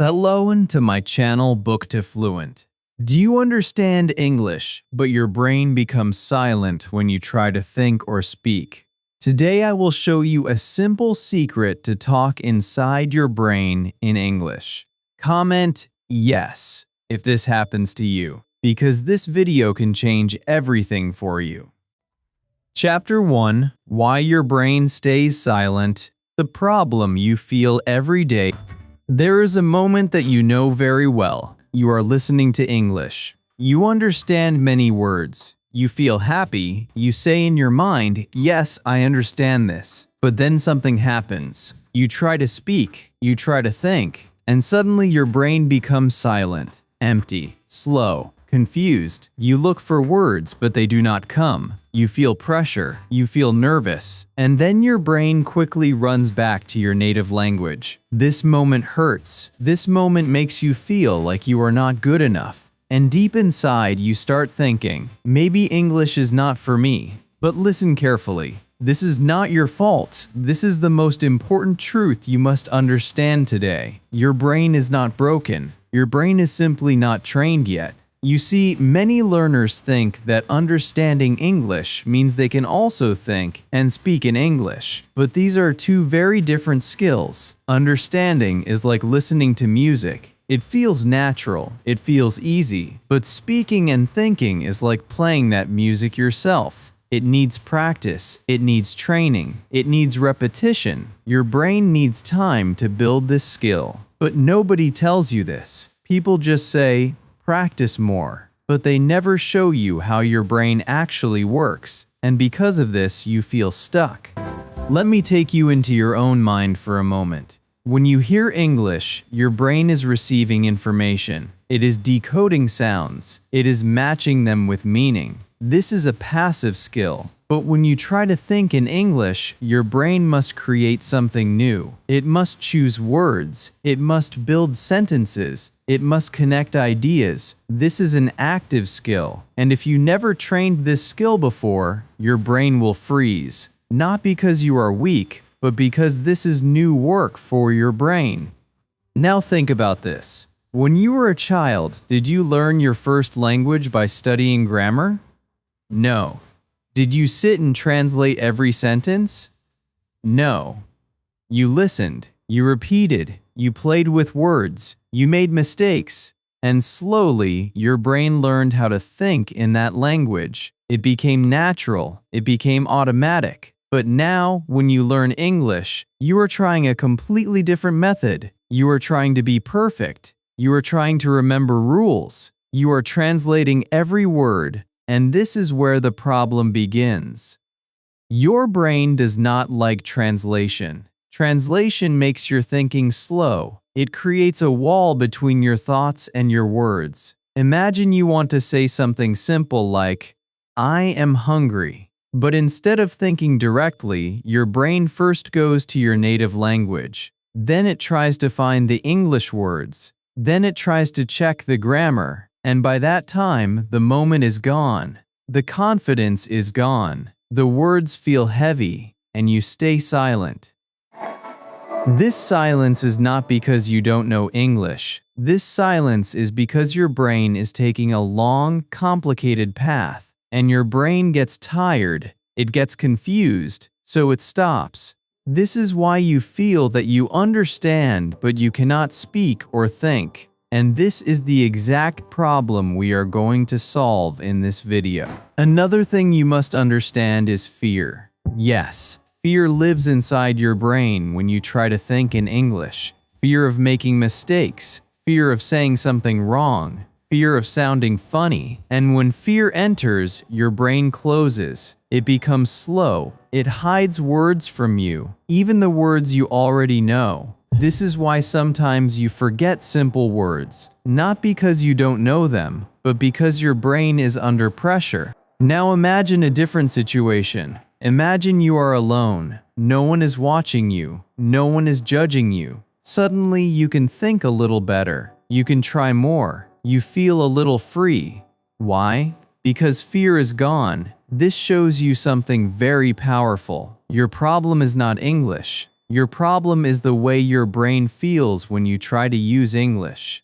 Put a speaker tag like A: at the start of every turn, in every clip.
A: Hello and to my channel Book to Fluent. Do you understand English, but your brain becomes silent when you try to think or speak? Today I will show you a simple secret to talk inside your brain in English. Comment yes if this happens to you, because this video can change everything for you. Chapter 1: Why Your Brain Stays Silent, the problem you feel every day. There is a moment that you know very well. You are listening to English. You understand many words. You feel happy. You say in your mind, "Yes, I understand this." But then something happens. You try to speak. You try to think. And suddenly your brain becomes silent, empty, slow, confused. You look for words, but they do not come. You feel pressure. You feel nervous. And then your brain quickly runs back to your native language. This moment hurts. This moment makes you feel like you are not good enough. And deep inside, you start thinking, maybe English is not for me. But listen carefully. This is not your fault. This is the most important truth you must understand today. Your brain is not broken. Your brain is simply not trained yet. You see, many learners think that understanding English means they can also think and speak in English. But these are two very different skills. Understanding is like listening to music. It feels natural, it feels easy. But speaking and thinking is like playing that music yourself. It needs practice, it needs training, it needs repetition. Your brain needs time to build this skill. But nobody tells you this. People just say, practice more, but they never show you how your brain actually works, and because of this, you feel stuck. Let me take you into your own mind for a moment. When you hear English, your brain is receiving information. It is decoding sounds. It is matching them with meaning. This is a passive skill. But when you try to think in English, your brain must create something new. It must choose words. It must build sentences. It must connect ideas. This is an active skill. And if you never trained this skill before, your brain will freeze. Not because you are weak, but because this is new work for your brain. Now think about this. When you were a child, did you learn your first language by studying grammar? No. Did you sit and translate every sentence? No. You listened, you repeated, you played with words, you made mistakes, and slowly your brain learned how to think in that language. It became natural, it became automatic. But now, when you learn English, you are trying a completely different method. You are trying to be perfect. You are trying to remember rules. You are translating every word. And this is where the problem begins. Your brain does not like translation. Translation makes your thinking slow. It creates a wall between your thoughts and your words. Imagine you want to say something simple like, "I am hungry." But instead of thinking directly, your brain first goes to your native language. Then it tries to find the English words. Then it tries to check the grammar. And by that time, the moment is gone. The confidence is gone. The words feel heavy, and you stay silent. This silence is not because you don't know English. This silence is because your brain is taking a long, complicated path, and your brain gets tired, it gets confused, so it stops. This is why you feel that you understand, but you cannot speak or think. And this is the exact problem we are going to solve in this video. Another thing you must understand is fear. Yes, fear lives inside your brain when you try to think in English. Fear of making mistakes, fear of saying something wrong, fear of sounding funny. And when fear enters, your brain closes. It becomes slow. It hides words from you, even the words you already know. This is why sometimes you forget simple words, not because you don't know them, but because your brain is under pressure. Now imagine a different situation. Imagine you are alone. No one is watching you. No one is judging you. Suddenly you can think a little better. You can try more. You feel a little free. Why? Because fear is gone. This shows you something very powerful. Your problem is not English. Your problem is the way your brain feels when you try to use English.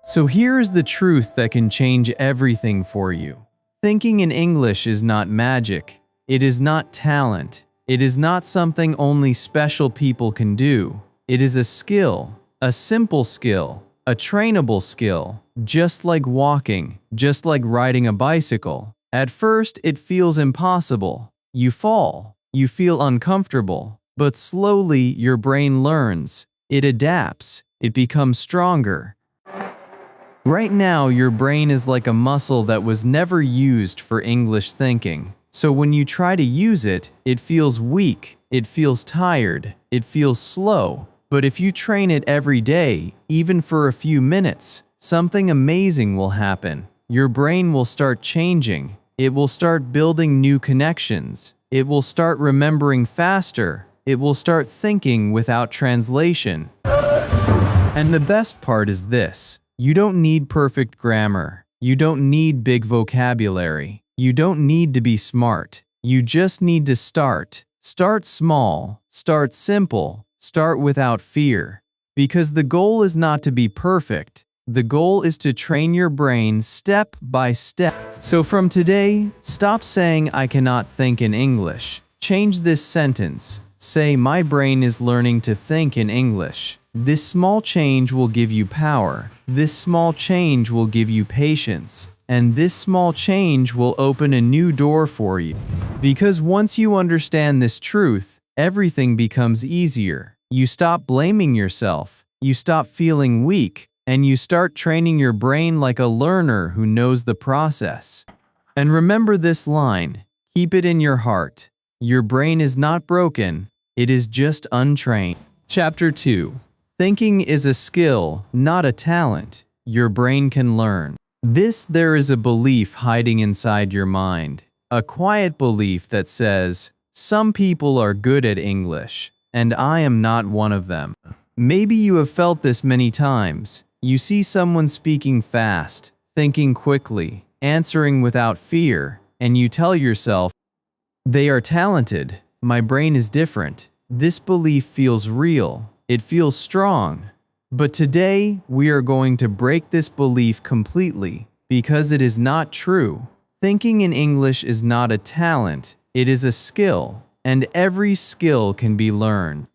A: So here is the truth that can change everything for you. Thinking in English is not magic. It is not talent. It is not something only special people can do. It is a skill, a simple skill, a trainable skill, just like walking, just like riding a bicycle. At first, it feels impossible. You fall, you feel uncomfortable, but slowly your brain learns. It adapts, it becomes stronger. Right now, your brain is like a muscle that was never used for English thinking. So when you try to use it, it feels weak, it feels tired, it feels slow. But if you train it every day, even for a few minutes, something amazing will happen. Your brain will start changing. It will start building new connections. It will start remembering faster. It will start thinking without translation. And the best part is this. You don't need perfect grammar. You don't need big vocabulary. You don't need to be smart. You just need to start. Start small. Start simple. Start without fear. Because the goal is not to be perfect. The goal is to train your brain step by step. So from today, stop saying I cannot think in English. Change this sentence. Say my brain is learning to think in English. This small change will give you power. This small change will give you patience. And this small change will open a new door for you. Because once you understand this truth, everything becomes easier. You stop blaming yourself. You stop feeling weak. And you start training your brain like a learner who knows the process. And remember this line. Keep it in your heart. Your brain is not broken. It is just untrained. Chapter 2. Thinking is a skill, not a talent. Your brain can learn. There is a belief hiding inside your mind. A quiet belief that says, some people are good at English, and I am not one of them. Maybe you have felt this many times. You see someone speaking fast, thinking quickly, answering without fear, and you tell yourself, they are talented. My brain is different. This belief feels real. It feels strong. But today, we are going to break this belief completely because it is not true. Thinking in English is not a talent. It is a skill, and every skill can be learned.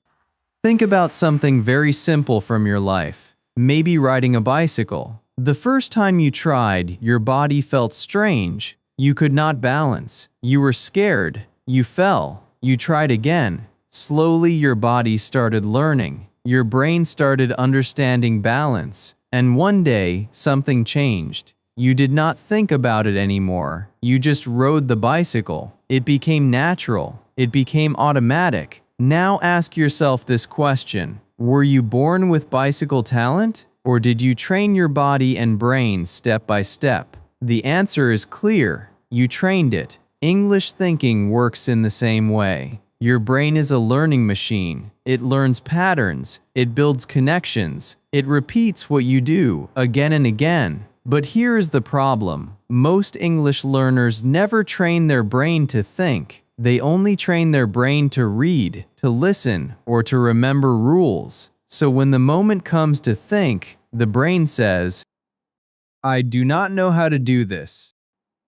A: Think about something very simple from your life. Maybe riding a bicycle. The first time you tried, your body felt strange. You could not balance. You were scared. You fell. You tried again. Slowly, your body started learning. Your brain started understanding balance. And one day, something changed. You did not think about it anymore. You just rode the bicycle. It became natural. It became automatic. Now ask yourself this question. Were you born with bicycle talent? Or did you train your body and brain step by step? The answer is clear. You trained it. English thinking works in the same way. Your brain is a learning machine. It learns patterns. It builds connections. It repeats what you do again and again. But here is the problem. Most English learners never train their brain to think. They only train their brain to read, to listen, or to remember rules. So when the moment comes to think, the brain says, I do not know how to do this.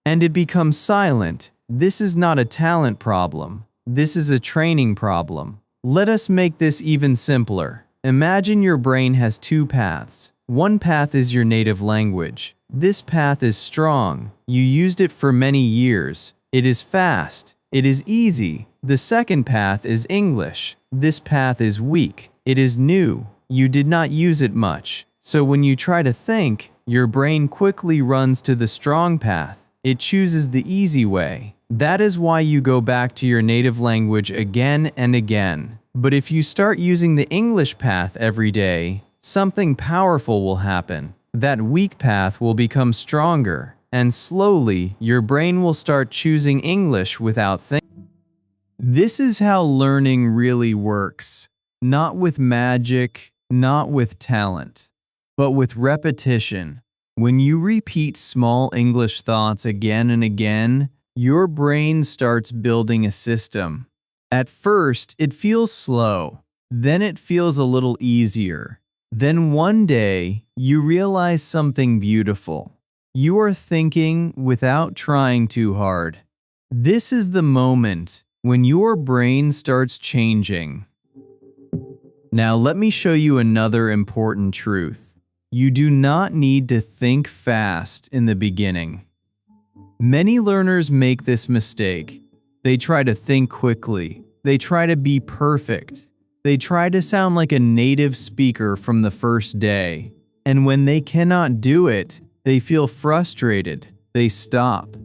A: And it becomes silent. This is not a talent problem. This is a training problem. Let us make this even simpler. Imagine your brain has two paths. One path is your native language. This path is strong. You used it for many years. It is fast. It is easy. The second path is English. This path is weak. It is new. You did not use it much. So when you try to think, your brain quickly runs to the strong path. It chooses the easy way. That is why you go back to your native language again and again. But if you start using the English path every day, something powerful will happen. That weak path will become stronger, and slowly your brain will start choosing English without thinking. This is how learning really works. Not with magic, not with talent, but with repetition. When you repeat small English thoughts again and again, your brain starts building a system. At first, it feels slow. Then it feels a little easier. Then one day, you realize something beautiful. You are thinking without trying too hard. This is the moment when your brain starts changing. Now let me show you another important truth. You do not need to think fast in the beginning. Many learners make this mistake. They try to think quickly. They try to be perfect. They try to sound like a native speaker from the first day. And when they cannot do it, they feel frustrated. They stop.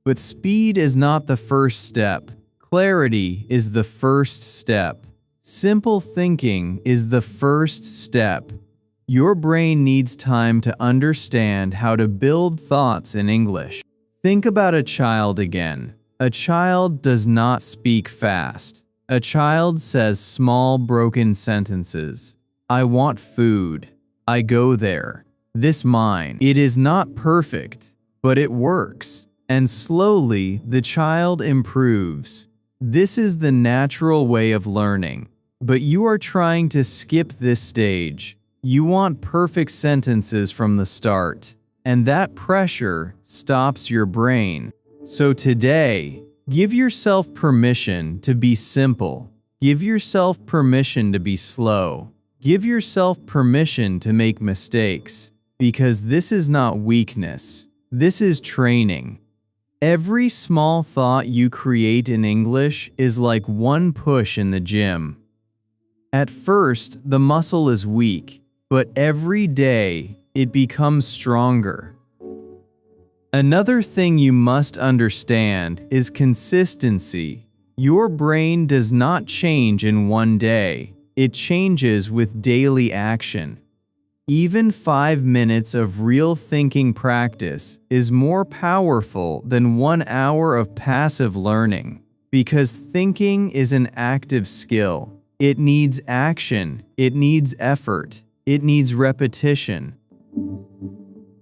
A: But speed is not the first step. Clarity is the first step. Simple thinking is the first step. Your brain needs time to understand how to build thoughts in English. Think about a child again. A child does not speak fast. A child says small broken sentences. I want food. I go there. This mine. It is not perfect, but it works. And slowly, the child improves. This is the natural way of learning. But you are trying to skip this stage. You want perfect sentences from the start. And that pressure stops your brain. So today, give yourself permission to be simple. Give yourself permission to be slow. Give yourself permission to make mistakes. Because this is not weakness. This is training. Every small thought you create in English is like one push in the gym. At first, the muscle is weak, but every day, it becomes stronger. Another thing you must understand is consistency. Your brain does not change in one day. It changes with daily action. Even 5 minutes of real thinking practice is more powerful than 1 hour of passive learning, because thinking is an active skill. It needs action, it needs effort, it needs repetition.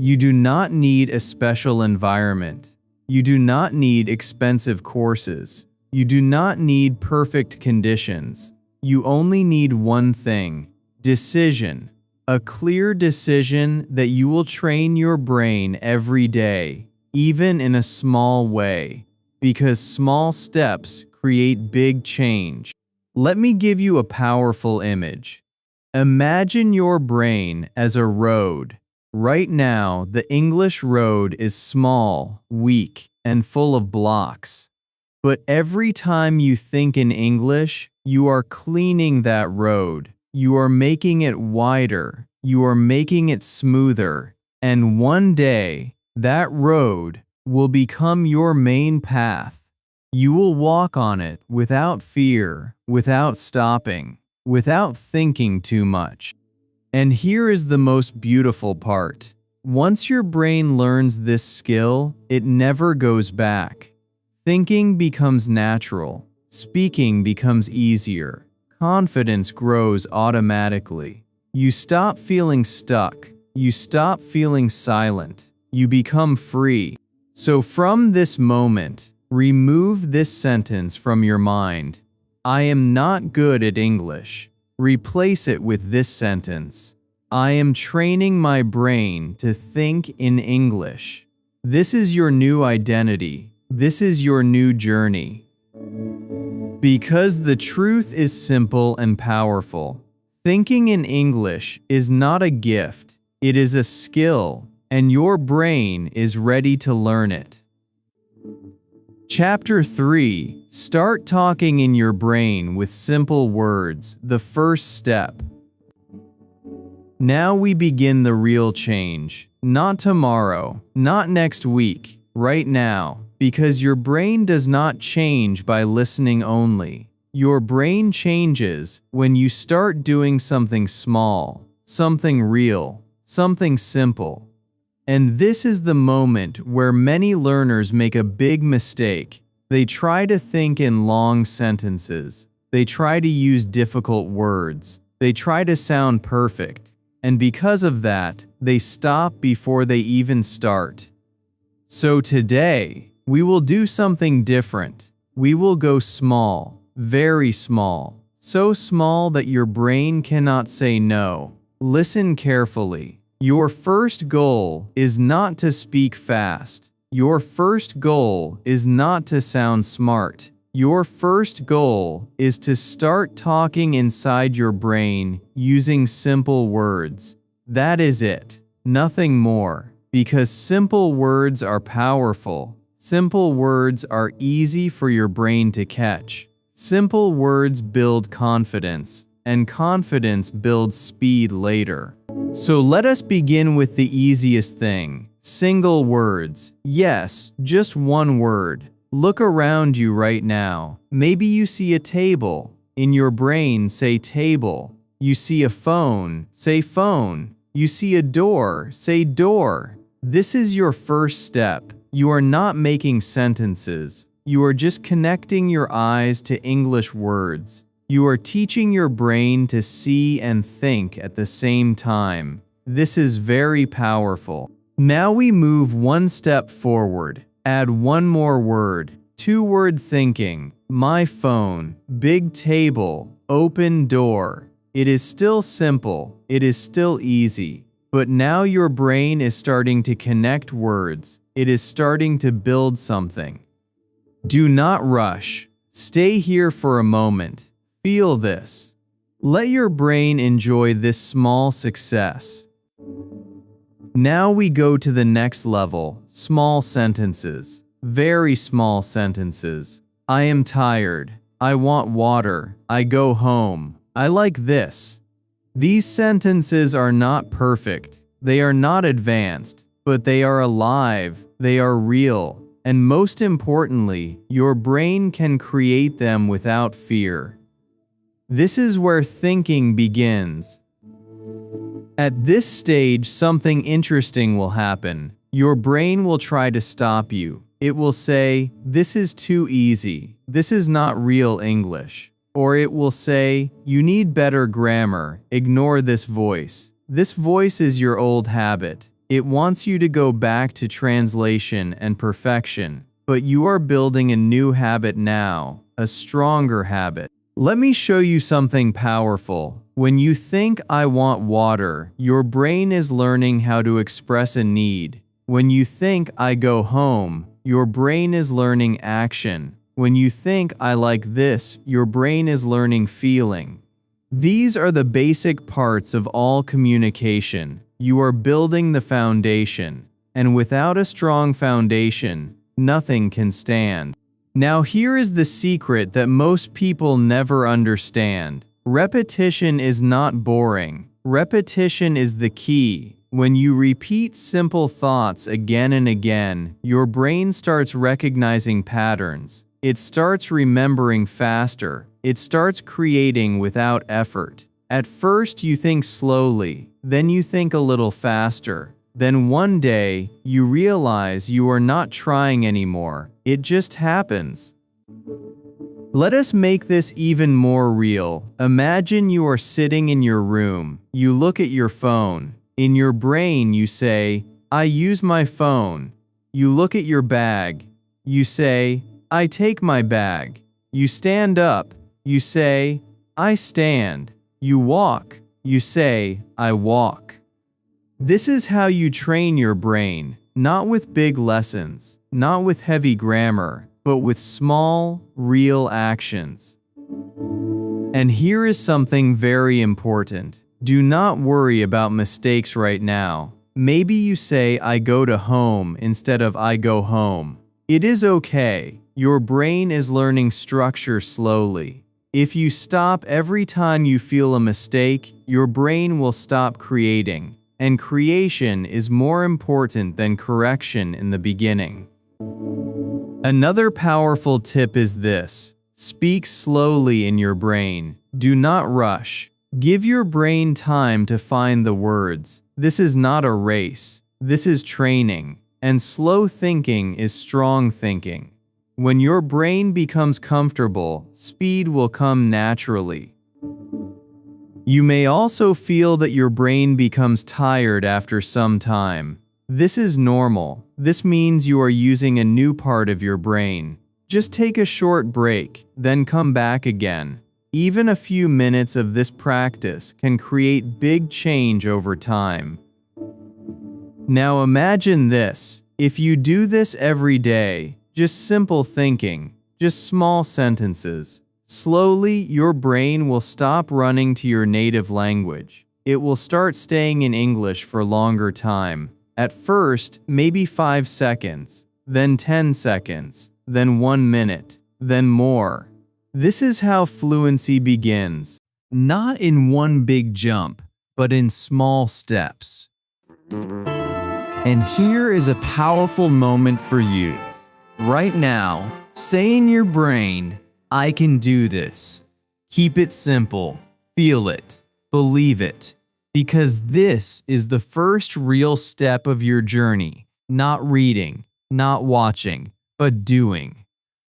A: You do not need a special environment. You do not need expensive courses. You do not need perfect conditions. You only need one thing: decision. A clear decision that you will train your brain every day, even in a small way, because small steps create big change. Let me give you a powerful image. Imagine your brain as a road. Right now, the English road is small, weak, and full of blocks. But every time you think in English, you are cleaning that road. You are making it wider. You are making it smoother. And one day, that road will become your main path. You will walk on it without fear, without stopping, without thinking too much. And here is the most beautiful part. Once your brain learns this skill, it never goes back. Thinking becomes natural. Speaking becomes easier. Confidence grows automatically. You stop feeling stuck. You stop feeling silent. You become free. So from this moment, remove this sentence from your mind. I am not good at English. Replace it with this sentence. I am training my brain to think in English. This is your new identity. This is your new journey. Because the truth is simple and powerful. Thinking in English is not a gift. It is a skill, and your brain is ready to learn it. Chapter 3. Start talking in your brain with simple words, the first step. Now we begin the real change. Not tomorrow, not next week, right now, because your brain does not change by listening only. Your brain changes when you start doing something small, something real, something simple. And this is the moment where many learners make a big mistake. They try to think in long sentences. They try to use difficult words. They try to sound perfect. And because of that, they stop before they even start. So today, we will do something different. We will go small. very small. So small that your brain cannot say no. Listen carefully. Your first goal is not to speak fast. Your first goal is not to sound smart. Your first goal is to start talking inside your brain using simple words. That is it. Nothing more. Because simple words are powerful. Simple words are easy for your brain to catch. Simple words build confidence, and confidence builds speed later. So let us begin with the easiest thing. Single words. Yes, just one word. Look around you right now. Maybe you see a table. In your brain, say table. You see a phone. Say phone. You see a door. Say door. This is your first step. You are not making sentences. You are just connecting your eyes to English words. You are teaching your brain to see and think at the same time. This is very powerful. Now we move one step forward. Add one more word. Two-word thinking. My phone. Big table. Open door. It is still simple. It is still easy. But now your brain is starting to connect words. It is starting to build something. Do not rush. Stay here for a moment. Feel this. Let your brain enjoy this small success. Now we go to the next level. Small sentences. Very small sentences. I am tired. I want water. I go home. I like this. These sentences are not perfect. They are not advanced, but they are alive. They are real. And most importantly, your brain can create them without fear. This is where thinking begins. At this stage, something interesting will happen. Your brain will try to stop you. It will say, "This is too easy. This is not real English." Or it will say, "You need better grammar. Ignore this voice. This voice is your old habit. It wants you to go back to translation and perfection. But you are building a new habit now, a stronger habit." Let me show you something powerful. When you think "I want water," your brain is learning how to express a need. When you think "I go home," your brain is learning action. When you think "I like this," your brain is learning feeling. These are the basic parts of all communication. You are building the foundation. And without a strong foundation, nothing can stand. Now here is the secret that most people never understand. Repetition is not boring. Repetition is the key. When you repeat simple thoughts again and again, your brain starts recognizing patterns. It starts remembering faster. It starts creating without effort. At first you think slowly, then you think a little faster. Then one day, you realize you are not trying anymore. It just happens. Let us make this even more real. Imagine you are sitting in your room. You look at your phone. In your brain you say, "I use my phone." You look at your bag. You say, "I take my bag." You stand up. You say, "I stand." You walk. You say, "I walk." This is how you train your brain, not with big lessons, not with heavy grammar, but with small, real actions. And here is something very important. Do not worry about mistakes right now. Maybe you say "I go to home" instead of "I go home." It is okay. Your brain is learning structure slowly. If you stop every time you feel a mistake, your brain will stop creating. And creation is more important than correction in the beginning. Another powerful tip is this. Speak slowly in your brain. Do not rush. Give your brain time to find the words. This is not a race. This is training. And slow thinking is strong thinking. When your brain becomes comfortable, speed will come naturally. You may also feel that your brain becomes tired after some time. This is normal. This means you are using a new part of your brain. Just take a short break, then come back again. Even a few minutes of this practice can create big change over time. Now imagine this. If you do this every day, just simple thinking, just small sentences, slowly your brain will stop running to your native language. It will start staying in English for longer time. At first, maybe 5 seconds, then 10 seconds, then 1 minute, then more. This is how fluency begins, not in one big jump, but in small steps. And here is a powerful moment for you. Right now, say in your brain, I can do this. Keep it simple. Feel it. Believe it. Because this is the first real step of your journey. Not reading, not watching, but doing.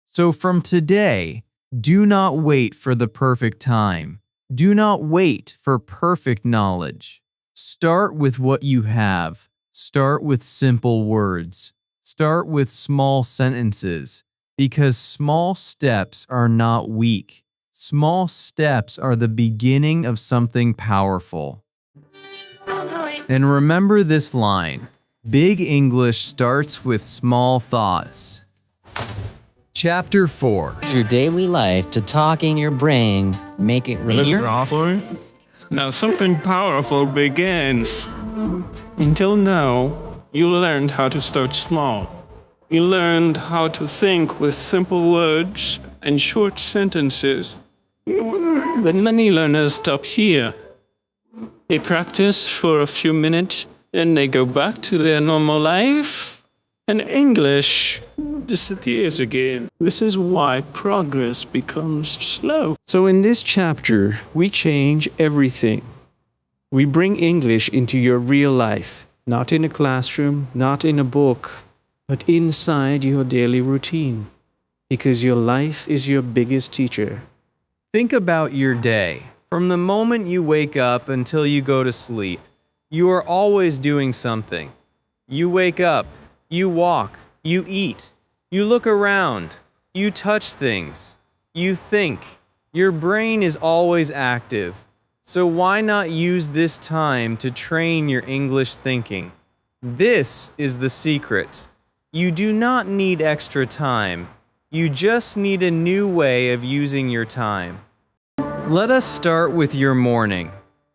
A: So from today, do not wait for the perfect time. Do not wait for perfect knowledge. Start with what you have. Start with simple words. Start with small sentences, because small steps are not weak. Small steps are the beginning of something powerful. And remember this line, big English starts with small thoughts. Chapter 4.
B: Your daily life to talking your brain, make it real.
C: Now something powerful begins. Until now, you learned how to start small. You learned how to think with simple words and short sentences. But many learners stop here. They practice for a few minutes, then they go back to their normal life, and English disappears again. This is why progress becomes slow. So in this chapter, we change everything. We bring English into your real life, not in a classroom, not in a book, but inside your daily routine, because your life is your biggest teacher.
A: Think about your day. From the moment you wake up until you go to sleep, you are always doing something. You wake up, you walk, you eat, you look around, you touch things, you think. Your brain is always active. So why not use this time to train your English thinking? This is the secret. You do not need extra time. You just need a new way of using your time. Let us start with your morning.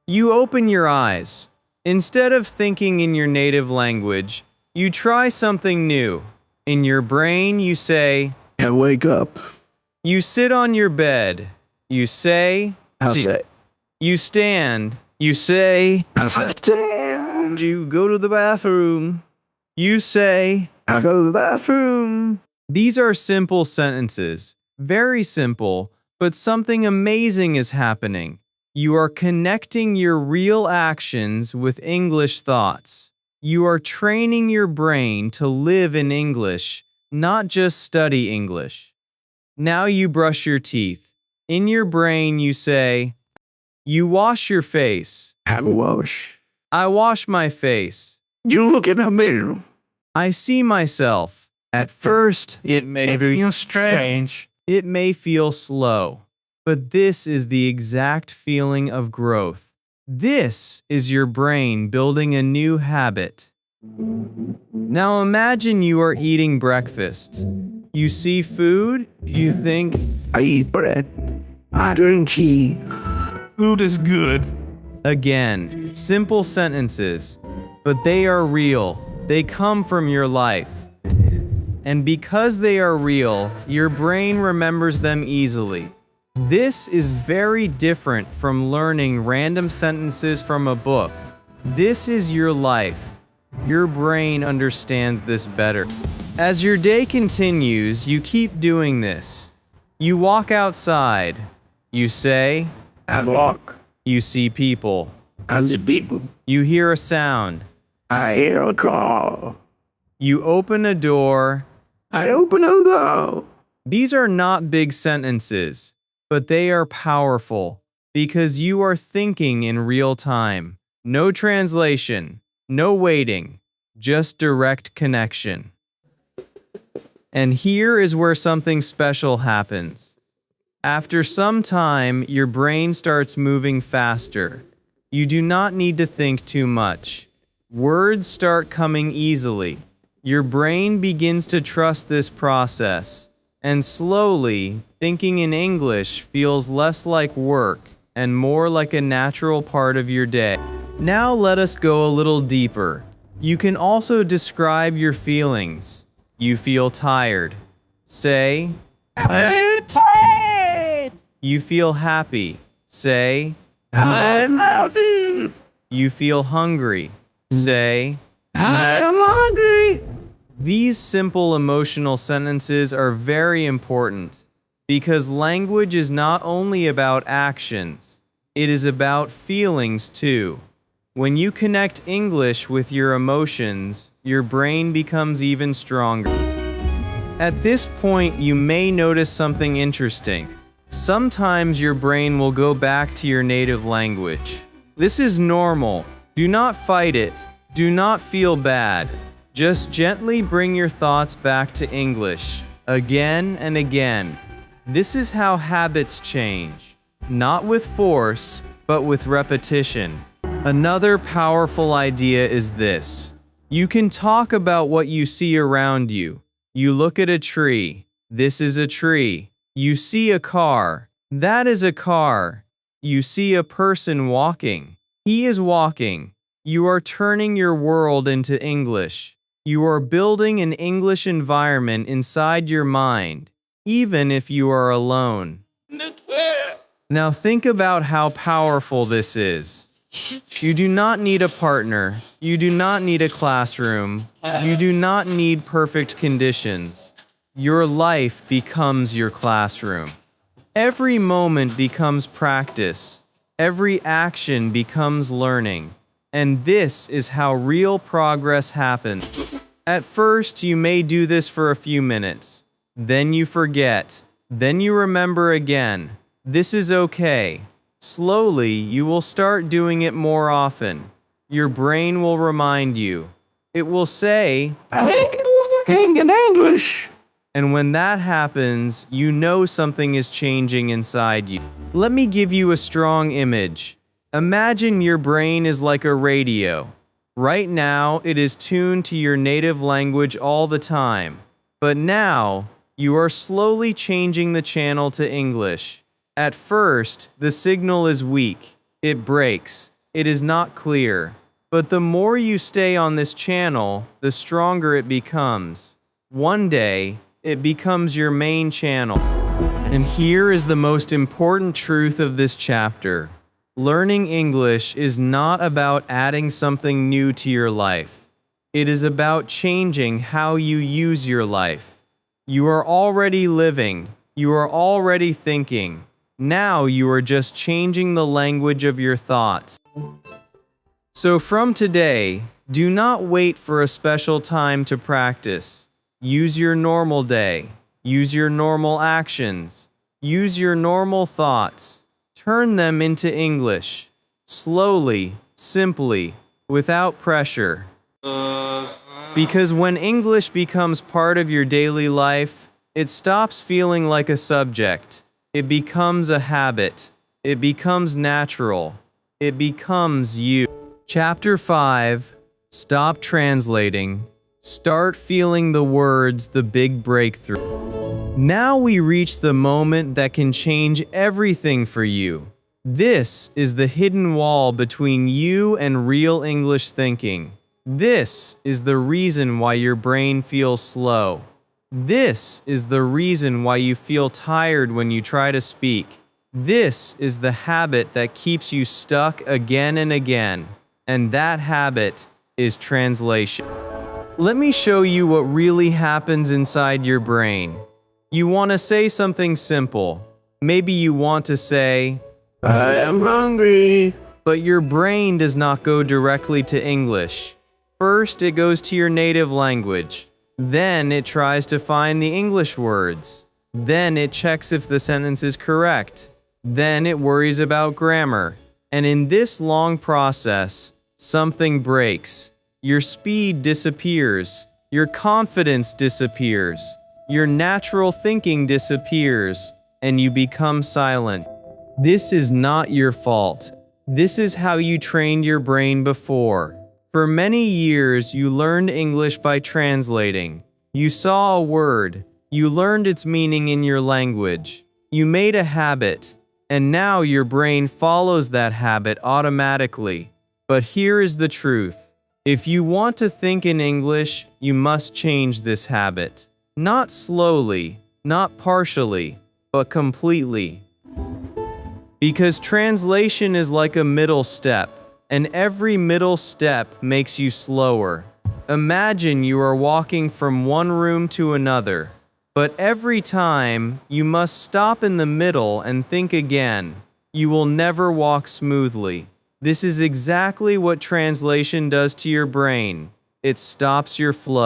A: You open your eyes. Instead of thinking in your native language, you try something new. In your brain, you say,
C: I wake up.
A: You sit on your bed. You say,
C: I say,
A: you stand. You say,
C: I stand.
A: You go to the bathroom. You say,
C: I go to the bathroom.
A: These are simple sentences. Very simple, but something amazing is happening. You are connecting your real actions with English thoughts. You are training your brain to live in English, not just study English. Now you brush your teeth. In your brain you say, you wash your face.
C: I wash.
A: I wash my face.
C: You look in the mirror.
A: I see myself. At first, it may
C: feel strange.
A: It may feel slow, but this is the exact feeling of growth. This is your brain building a new habit. Now imagine you are eating breakfast. You see food, you think,
C: I eat bread. I drink tea. Food is good.
A: Again, simple sentences, but they are real. They come from your life. And because they are real, your brain remembers them easily. This is very different from learning random sentences from a book. This is your life. Your brain understands this better. As your day continues, you keep doing this. You walk outside. You say,
C: I walk.
A: you see people.
C: I see people.
A: You hear a sound.
C: I hear a call.
A: You open a door.
C: I open a door.
A: These are not big sentences, but they are powerful because you are thinking in real time. No translation, no waiting, just direct connection. And here is where something special happens. After some time, your brain starts moving faster. You do not need to think too much. Words start coming easily. Your brain begins to trust this process. And slowly, thinking in English feels less like work and more like a natural part of your day. Now let us go a little deeper. You can also describe your feelings. You feel tired. Say,
C: I'm tired.
A: you feel happy. Say,
C: I'm happy.
A: you feel hungry. Say,
C: I'm hungry.
A: these simple emotional sentences are very important because language is not only about actions, it is about feelings too. When you connect English with your emotions, your brain becomes even stronger. At this point, you may notice something interesting. Sometimes your brain will go back to your native language. This is normal. Do not fight it. Do not feel bad. Just gently bring your thoughts back to English, again and again. This is how habits change. Not with force, but with repetition. Another powerful idea is this. You can talk about what you see around you. You look at a tree. This is a tree. You see a car. That is a car. You see a person walking. He is walking. You are turning your world into English. You are building an English environment inside your mind, even if you are alone. Now think about how powerful this is. You do not need a partner. You do not need a classroom. You do not need perfect conditions. Your life becomes your classroom. Every moment becomes practice. Every action becomes learning. And this is how real progress happens. At first, you may do this for a few minutes. Then you forget. Then you remember again. This is okay. Slowly, you will start doing it more often. Your brain will remind you. It will say,
C: I think it's working in English.
A: and when that happens, you know something is changing inside you. Let me give you a strong image. Imagine your brain is like a radio. Right now, it is tuned to your native language all the time. But now, you are slowly changing the channel to English. At first, the signal is weak. It breaks. It is not clear. But the more you stay on this channel, the stronger it becomes. One day, it becomes your main channel. And here is the most important truth of this chapter. Learning English is not about adding something new to your life. It is about changing how you use your life. You are already living. You are already thinking. Now you are just changing the language of your thoughts. So from today, do not wait for a special time to practice. Use your normal day. Use your normal actions. Use your normal thoughts. Turn them into English. Slowly, simply, without pressure. Because when English becomes part of your daily life, it stops feeling like a subject. It becomes a habit. It becomes natural. It becomes you. Chapter 5. Stop translating. Start feeling the words, the big breakthrough. Now we reach the moment that can change everything for you. This is the hidden wall between you and real English thinking. This is the reason why your brain feels slow. This is the reason why you feel tired when you try to speak. This is the habit that keeps you stuck again and again. And that habit is translation. Let me show you what really happens inside your brain. You want to say something simple. Maybe you want to say,
C: I am hungry.
A: but your brain does not go directly to English. First, it goes to your native language. Then it tries to find the English words. Then it checks if the sentence is correct. Then it worries about grammar. And in this long process, something breaks. Your speed disappears. Your confidence disappears. Your natural thinking disappears, and you become silent. This is not your fault. This is how you trained your brain before. For many years, you learned English by translating. You saw a word. You learned its meaning in your language. You made a habit, and now your brain follows that habit automatically. But here is the truth. If you want to think in English, you must change this habit. Not slowly, not partially, but completely. Because translation is like a middle step, and every middle step makes you slower. Imagine you are walking from one room to another, but every time you must stop in the middle and think again. You will never walk smoothly. This is exactly what translation does to your brain. It stops your flow.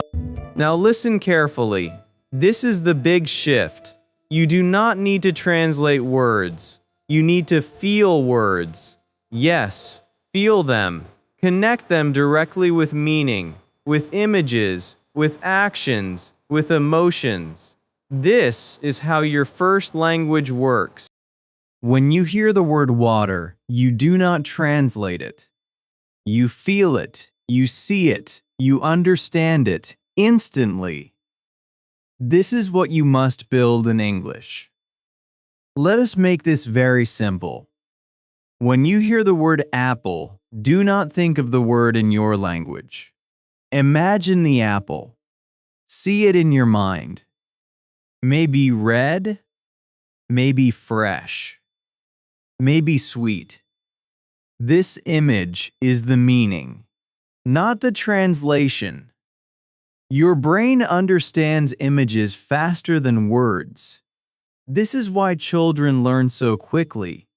A: Now listen carefully. This is the big shift. You do not need to translate words. You need to feel words. Yes, feel them. Connect them directly with meaning, with images, with actions, with emotions. This is how your first language works. When you hear the word water, you do not translate it. You feel it, you see it, you understand it instantly. This is what you must build in English. Let us make this very simple. When you hear the word apple, do not think of the word in your language. Imagine the apple. See it in your mind. Maybe red, maybe fresh, maybe sweet. This image is the meaning, not the translation. Your brain understands images faster than words. This is why children learn so quickly.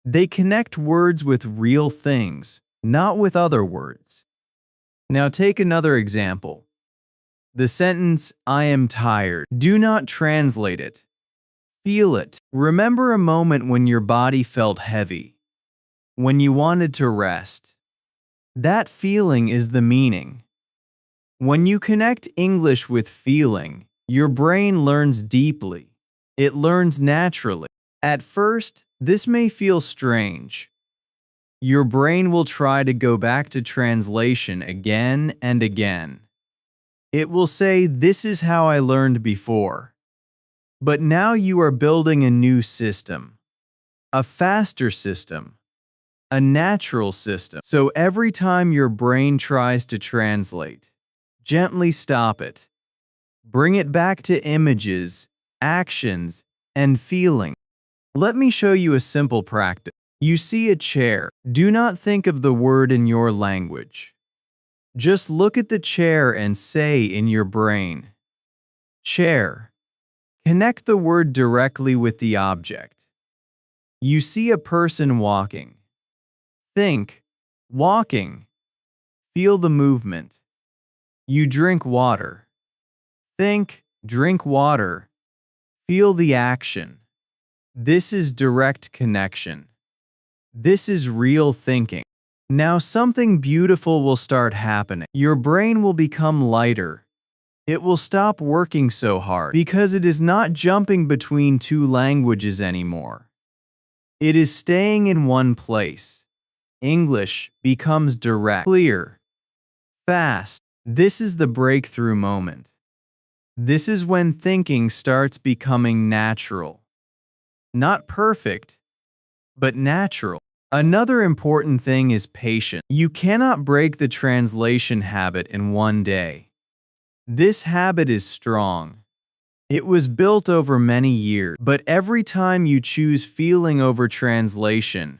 A: They connect words with real things, not with other words. Now take another example. The sentence, "I am tired." Do not translate it. Feel it. Remember a moment when your body felt heavy, when you wanted to rest. That feeling is the meaning. When you connect English with feeling, your brain learns deeply. It learns naturally. At first, this may feel strange. Your brain will try to go back to translation again and again. It will say, "This is how I learned before." But now you are building a new system, a faster system, a natural system. So every time your brain tries to translate, gently stop it. Bring it back to images, actions, and feeling. Let me show you a simple practice. You see a chair. Do not think of the word in your language. Just look at the chair and say in your brain, "Chair." Connect the word directly with the object. You see a person walking. Think, walking. Feel the movement. You drink water. Think, drink water. Feel the action. This is direct connection. This is real thinking. Now something beautiful will start happening. Your brain will become lighter. It will stop working so hard because it is not jumping between two languages anymore. It is staying in one place. English becomes direct, clear, fast. This is the breakthrough moment. This is when thinking starts becoming natural. Not perfect, but natural. Another important thing is patience. You cannot break the translation habit in one day. This habit is strong. It was built over many years, but every time you choose feeling over translation,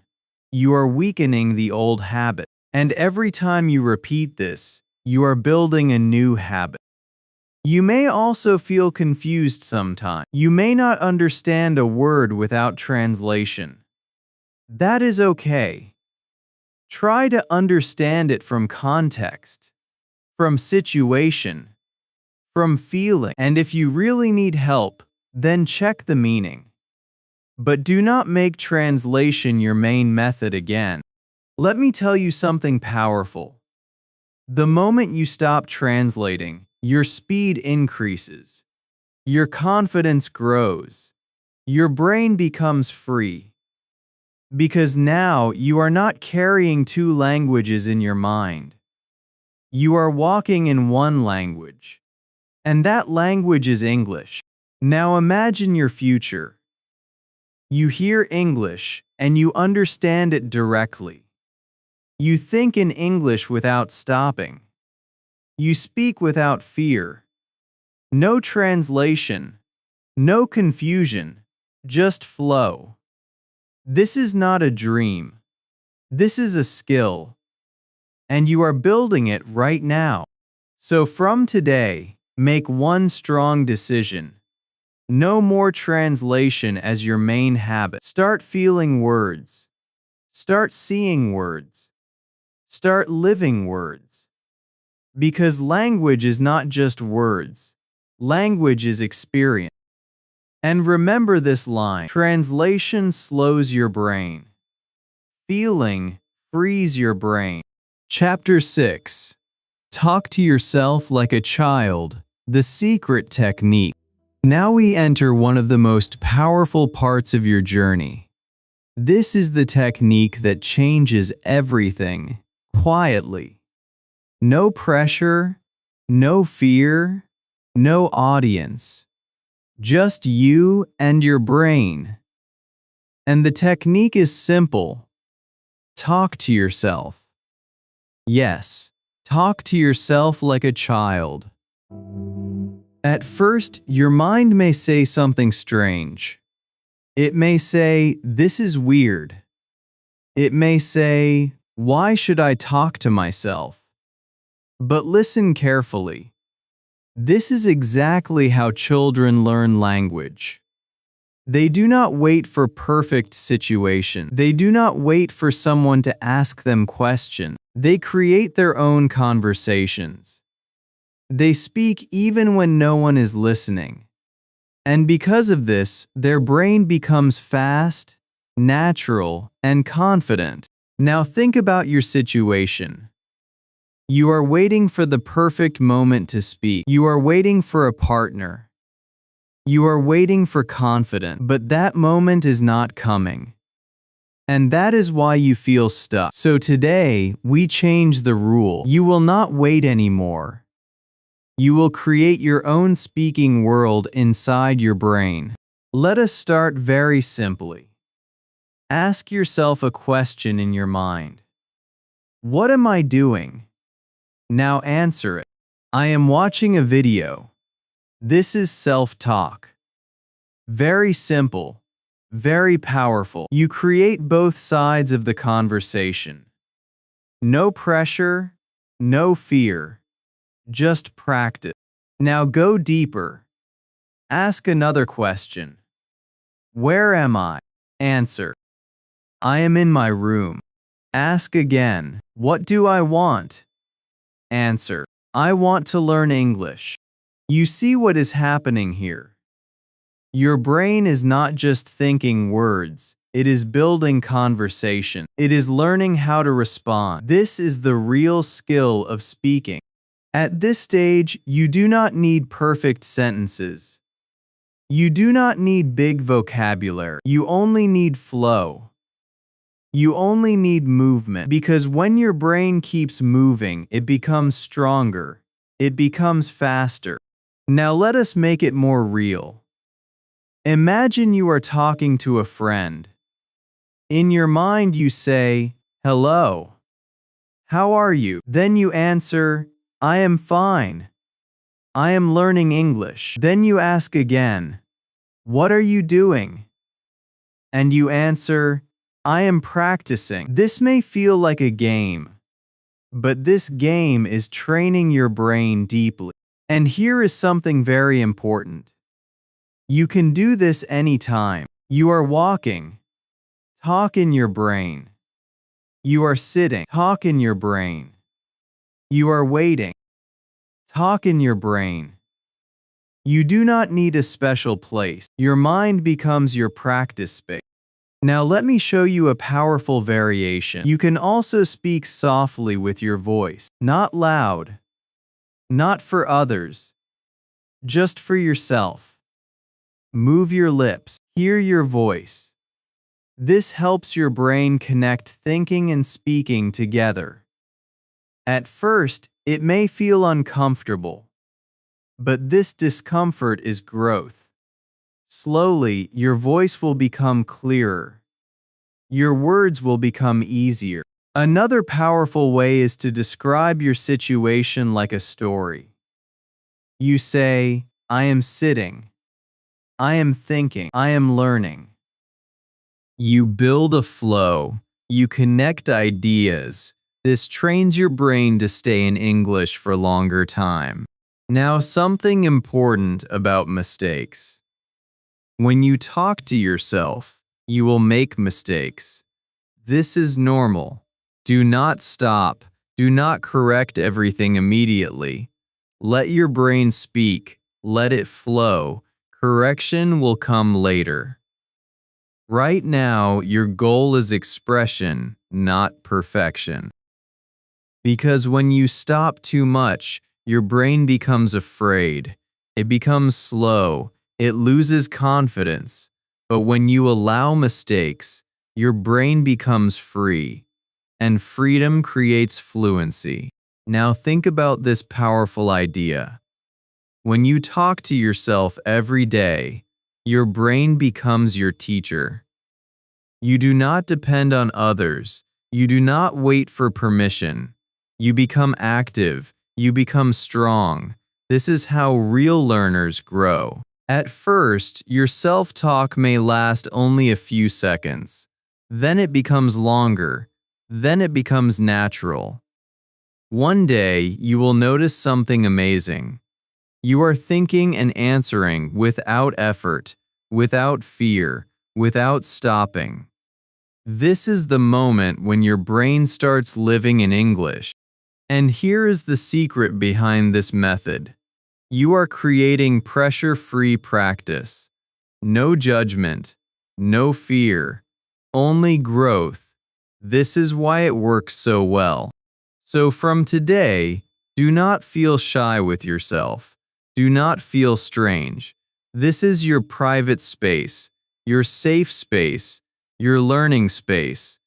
A: you are weakening the old habit. And every time you repeat this, you are building a new habit. You may also feel confused sometimes. You may not understand a word without translation. That is okay. Try to understand it from context, from situation, from feeling. And if you really need help, then check the meaning. But do not make translation your main method again. Let me tell you something powerful. The moment you stop translating, your speed increases. Your confidence grows. Your brain becomes free. Because now you are not carrying two languages in your mind. You are walking in one language. And that language is English. Now imagine your future. You hear English and you understand it directly. You think in English without stopping. You speak without fear. No translation, no confusion, just flow. This is not a dream. This is a skill. And you are building it right now. So from today, make one strong decision. No more translation as your main habit. Start feeling words. Start seeing words. Start living words. Because language is not just words. Language is experience. And remember this line: translation slows your brain. Feeling frees your brain. Chapter 6. Talk to yourself like a child. The secret technique. Now we enter one of the most powerful parts of your journey. This is the technique that changes everything, quietly. No pressure, no fear, no audience. Just you and your brain. And the technique is simple. Talk to yourself. Yes, talk to yourself like a child. At first, your mind may say something strange. It may say, "This is weird." It may say, "Why should I talk to myself?" But listen carefully. This is exactly how children learn language. They do not wait for perfect situation. They do not wait for someone to ask them questions. They create their own conversations. They speak even when no one is listening. And because of this, their brain becomes fast, natural, and confident. Now think about your situation. You are waiting for the perfect moment to speak. You are waiting for a partner. You are waiting for confidence, but that moment is not coming. And that is why you feel stuck. So today, we change the rule. You will not wait anymore. You will create your own speaking world inside your brain. Let us start very simply. Ask yourself a question in your mind. What am I doing? Now answer it. I am watching a video. This is self-talk. Very simple, very powerful. You create both sides of the conversation. No pressure, no fear. Just practice. Now go deeper. Ask another question. Where am I? Answer. I am in my room. Ask again. What do I want? Answer. I want to learn English. You see what is happening here. Your brain is not just thinking words. It is building conversation. It is learning how to respond. This is the real skill of speaking. At this stage, you do not need perfect sentences. You do not need big vocabulary. You only need flow. You only need movement, because when your brain keeps moving, it becomes stronger. It becomes faster. Now let us make it more real. Imagine you are talking to a friend. In your mind you say, "Hello. How are you?" Then you answer, "I am fine. I am learning English." Then you ask again, "What are you doing?" And you answer, "I am practicing." This may feel like a game, but this game is training your brain deeply. And here is something very important. You can do this anytime. You are walking. Talk in your brain. You are sitting. Talk in your brain. You are waiting. Talk in your brain. You do not need a special place. Your mind becomes your practice space. Now let me show you a powerful variation. You can also speak softly with your voice, not loud, not for others, just for yourself. Move your lips. Hear your voice. This helps your brain connect thinking and speaking together. At first, it may feel uncomfortable, but this discomfort is growth. Slowly, your voice will become clearer. Your words will become easier. Another powerful way is to describe your situation like a story. You say, I am sitting, I am thinking, I am learning. You build a flow, you connect ideas. This trains your brain to stay in English for longer time. Now, something important about mistakes. When you talk to yourself, you will make mistakes. This is normal. Do not stop. Do not correct everything immediately. Let your brain speak. Let it flow. Correction will come later. Right now, your goal is expression, not perfection. Because when you stop too much, your brain becomes afraid. It becomes slow. It loses confidence. But when you allow mistakes, your brain becomes free. And freedom creates fluency. Now think about this powerful idea. When you talk to yourself every day, your brain becomes your teacher. You do not depend on others. You do not wait for permission. You become active. You become strong. This is how real learners grow. At first, your self-talk may last only a few seconds. Then it becomes longer. Then it becomes natural. One day, you will notice something amazing. You are thinking and answering without effort, without fear, without stopping. This is the moment when your brain starts living in English. And here is the secret behind this method. You are creating pressure-free practice. No judgment, no fear, only growth. This is why it works so well. So from today, do not feel shy with yourself. Do not feel strange. This is your private space, your safe space, your learning space.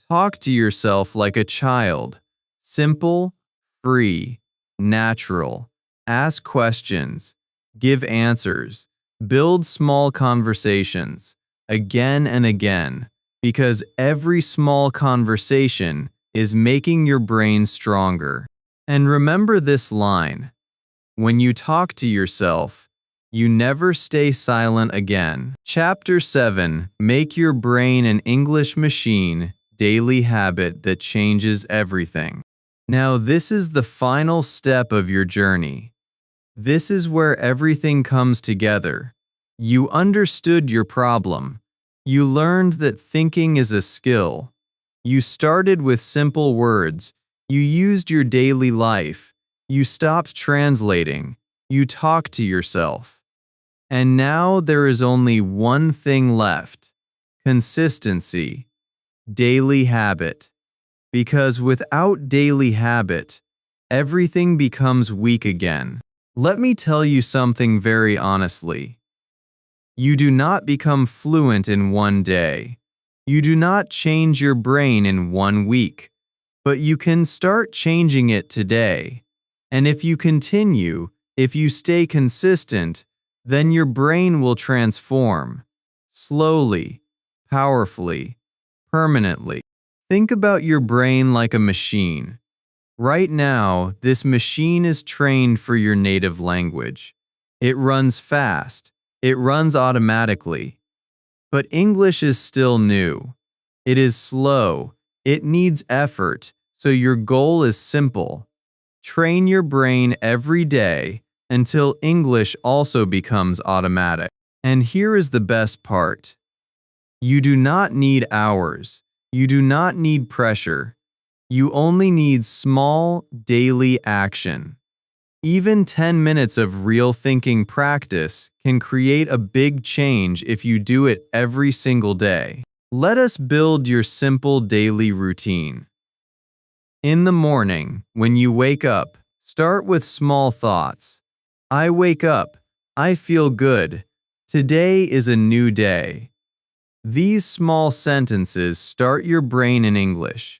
A: Talk to yourself like a child. Simple, free, natural. Ask questions. Give answers. Build small conversations. Again and again. Because every small conversation is making your brain stronger. And remember this line. When you talk to yourself, you never stay silent again. Chapter 7. Make your brain an English machine, daily habit that changes everything. Now this is the final step of your journey. This is where everything comes together. You understood your problem. You learned that thinking is a skill. You started with simple words. You used your daily life. You stopped translating. You talked to yourself. And now there is only one thing left: consistency, daily habit. Because without daily habit, everything becomes weak again. Let me tell you something very honestly. You do not become fluent in one day. You do not change your brain in 1 week. But you can start changing it today. And if you continue, if you stay consistent, then your brain will transform. Slowly, powerfully, permanently. Think about your brain like a machine. Right now, this machine is trained for your native language. It runs fast. It runs automatically. But English is still new. It is slow. It needs effort. So your goal is simple. Train your brain every day until English also becomes automatic. And here is the best part. You do not need hours. You do not need pressure. You only need small, daily action. Even 10 minutes of real thinking practice can create a big change if you do it every single day. Let us build your simple daily routine. In the morning, when you wake up, start with small thoughts. I wake up. I feel good. Today is a new day. These small sentences start your brain in English.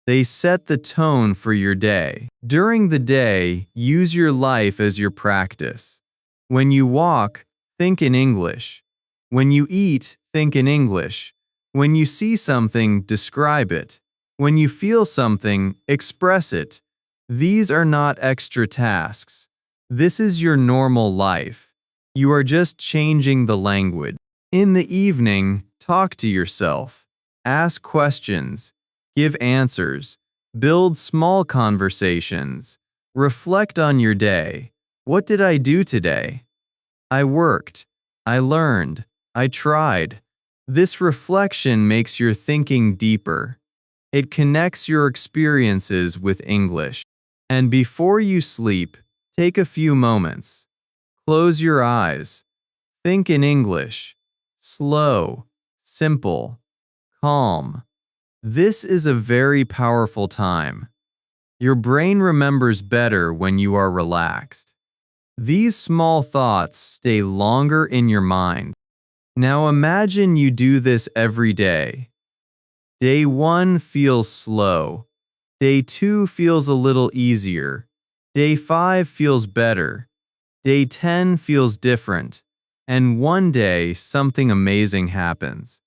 A: They set the tone for your day. During the day, use your life as your practice. When you walk, think in English. When you eat, think in English. When you see something, describe it. When you feel something, express it. These are not extra tasks. This is your normal life. You are just changing the language. In the evening, talk to yourself. Ask questions. Give answers. Build small conversations. Reflect on your day. What did I do today? I worked. I learned. I tried. This reflection makes your thinking deeper. It connects your experiences with English. And before you sleep, take a few moments. Close your eyes. Think in English. Slow, simple, calm. This is a very powerful time. Your brain remembers better when you are relaxed. These small thoughts stay longer in your mind. Now imagine you do this every day. Day 1 feels slow. Day 2 feels a little easier. Day 5 feels better. Day 10 feels different. And one day, something amazing happens.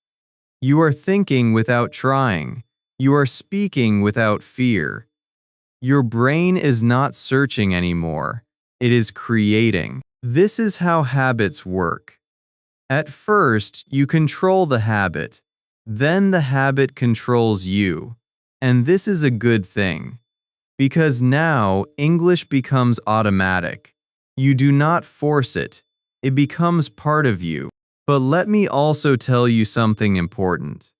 A: You are thinking without trying. You are speaking without fear. Your brain is not searching anymore. It is creating. This is how habits work. At first, you control the habit. Then the habit controls you. And this is a good thing. Because now, English becomes automatic. You do not force it. It becomes part of you. But let me also tell you something important.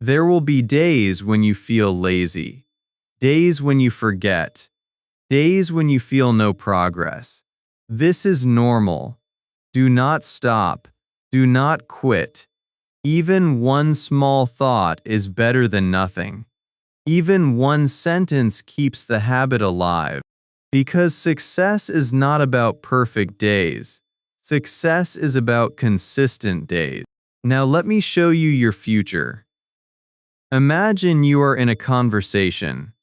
A: There will be days when you feel lazy. Days when you forget. Days when you feel no progress. This is normal. Do not stop. Do not quit. Even one small thought is better than nothing. Even one sentence keeps the habit alive. Because success is not about perfect days. Success is about consistent days. Now let me show you your future. Imagine you are in a conversation.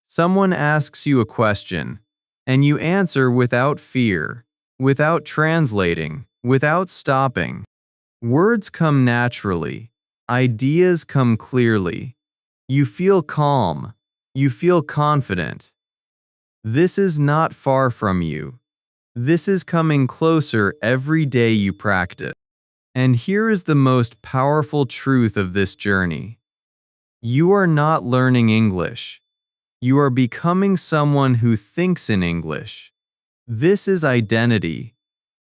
A: Someone asks you a question, and you answer without fear, without translating, without stopping. Words come naturally. Ideas come clearly. You feel calm. You feel confident. This is not far from you. This is coming closer every day you practice. And here is the most powerful truth of this journey. You are not learning English. You are becoming someone who thinks in English. This is identity.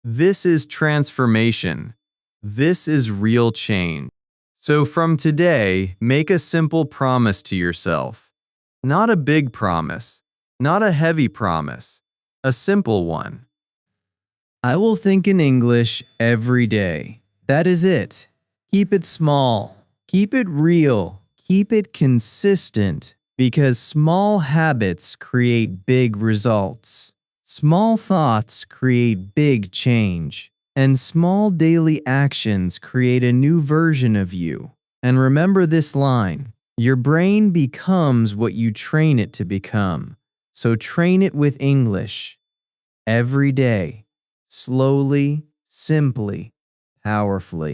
A: This is transformation. This is real change. So from today, make a simple promise to yourself. Not a big promise, not a heavy promise, a simple one. I will think in English every day. That is it. Keep it small. Keep it real. Keep it consistent. Because small habits create big results. Small thoughts create big change. And small daily actions create a new version of you. And remember this line, your brain becomes what you train it to become. So train it with English. Every day. Slowly, simply, powerfully.